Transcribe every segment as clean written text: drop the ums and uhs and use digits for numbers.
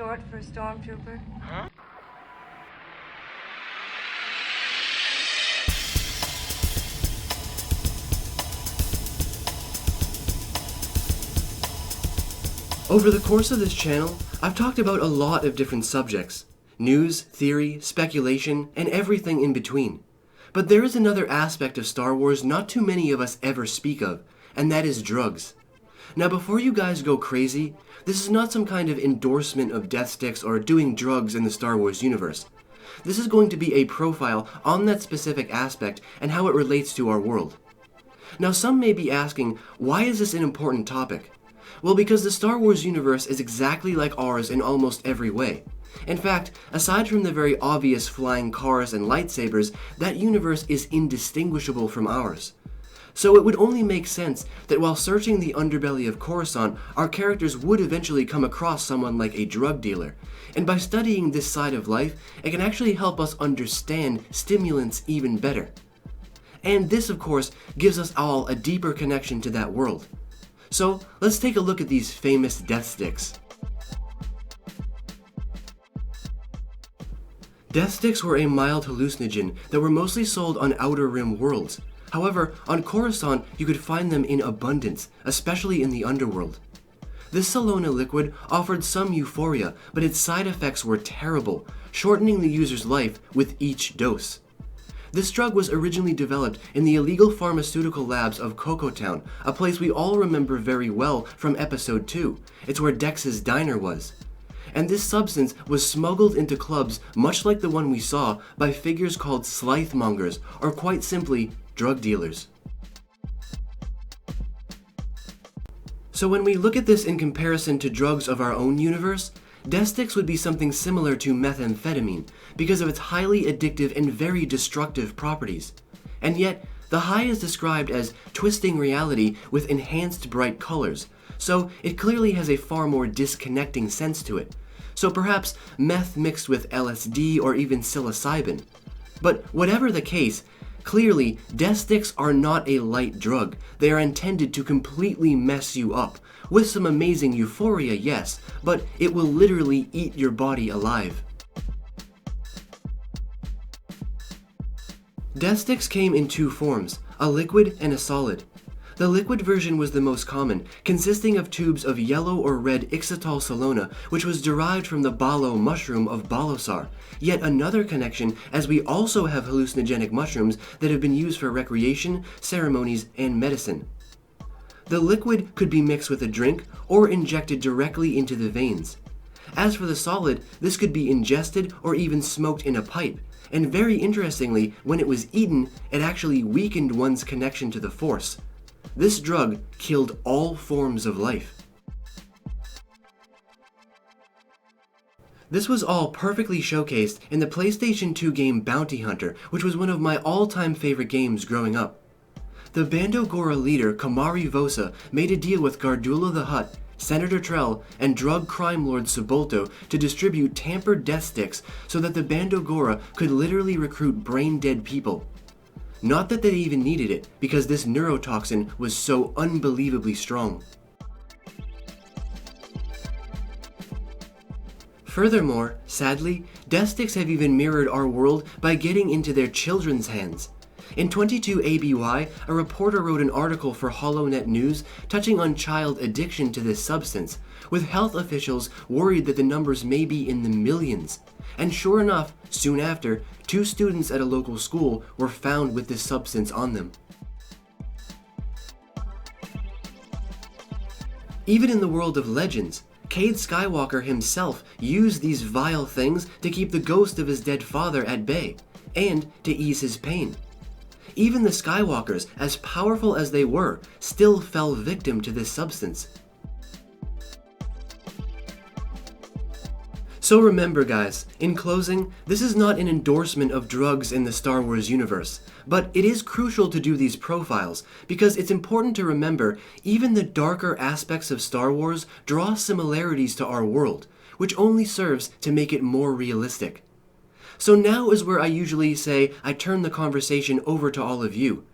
short for a stormtrooper? Over the course of this channel, I've talked about a lot of different subjects. News, theory, speculation, and everything in between. But there is another aspect of Star Wars not too many of us ever speak of, and that is drugs. Now before you guys go crazy, this is not some kind of endorsement of death sticks or doing drugs in the Star Wars universe. This is going to be a profile on that specific aspect and how it relates to our world. Now some may be asking, why is this an important topic? Well, because the Star Wars universe is exactly like ours in almost every way. In fact, aside from the very obvious flying cars and lightsabers, that universe is indistinguishable from ours. So it would only make sense that while searching the underbelly of Coruscant, our characters would eventually come across someone like a drug dealer. And by studying this side of life, it can actually help us understand stimulants even better. And this, of course, gives us all a deeper connection to that world. So let's take a look at these famous death sticks. Death sticks were a mild hallucinogen that were mostly sold on Outer Rim worlds. However, on Coruscant you could find them in abundance, especially in the underworld. This Salona liquid offered some euphoria, but its side effects were terrible, shortening the user's life with each dose. This drug was originally developed in the illegal pharmaceutical labs of Cocoa Town, a place we all remember very well from episode 2. It's where Dex's diner was. And this substance was smuggled into clubs much like the one we saw by figures called slithemongers, or quite simply, drug dealers. So when we look at this in comparison to drugs of our own universe, death sticks would be something similar to methamphetamine because of its highly addictive and very destructive properties. And yet, the high is described as twisting reality with enhanced bright colors, so it clearly has a far more disconnecting sense to it. So perhaps meth mixed with LSD or even psilocybin. But whatever the case, clearly death sticks are not a light drug. They are intended to completely mess you up. With some amazing euphoria, yes, but it will literally eat your body alive. Death sticks came in two forms, a liquid and a solid. The liquid version was the most common, consisting of tubes of yellow or red ixatal salona, which was derived from the balo mushroom of Balosar. Yet another connection, as we also have hallucinogenic mushrooms that have been used for recreation, ceremonies, and medicine. The liquid could be mixed with a drink or injected directly into the veins. As for the solid, this could be ingested or even smoked in a pipe. And very interestingly, when it was eaten, it actually weakened one's connection to the Force. This drug killed all forms of life. This was all perfectly showcased in the PlayStation 2 game Bounty Hunter, which was one of my all-time favorite games growing up. The Bando Gora leader Kamari Vosa made a deal with Gardula the Hutt, Senator Trell, and drug crime lord Sebulto to distribute tampered death sticks so that the Bando Gora could literally recruit brain-dead people. Not that they even needed it, because this neurotoxin was so unbelievably strong. Furthermore, sadly, death sticks have even mirrored our world by getting into their children's hands. In 22 ABY, a reporter wrote an article for HoloNet News touching on child addiction to this substance, with health officials worried that the numbers may be in the millions. And sure enough, soon after, 2 students at a local school were found with this substance on them. Even in the world of legends, Cade Skywalker himself used these vile things to keep the ghost of his dead father at bay, and to ease his pain. Even the Skywalkers, as powerful as they were, still fell victim to this substance. So remember guys, in closing, this is not an endorsement of drugs in the Star Wars universe, but it is crucial to do these profiles, because it's important to remember even the darker aspects of Star Wars draw similarities to our world, which only serves to make it more realistic. So now is where I usually say I turn the conversation over to all of you.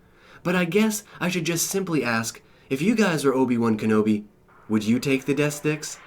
But I guess I should just simply ask, if you guys are Obi-Wan Kenobi, would you take the death sticks?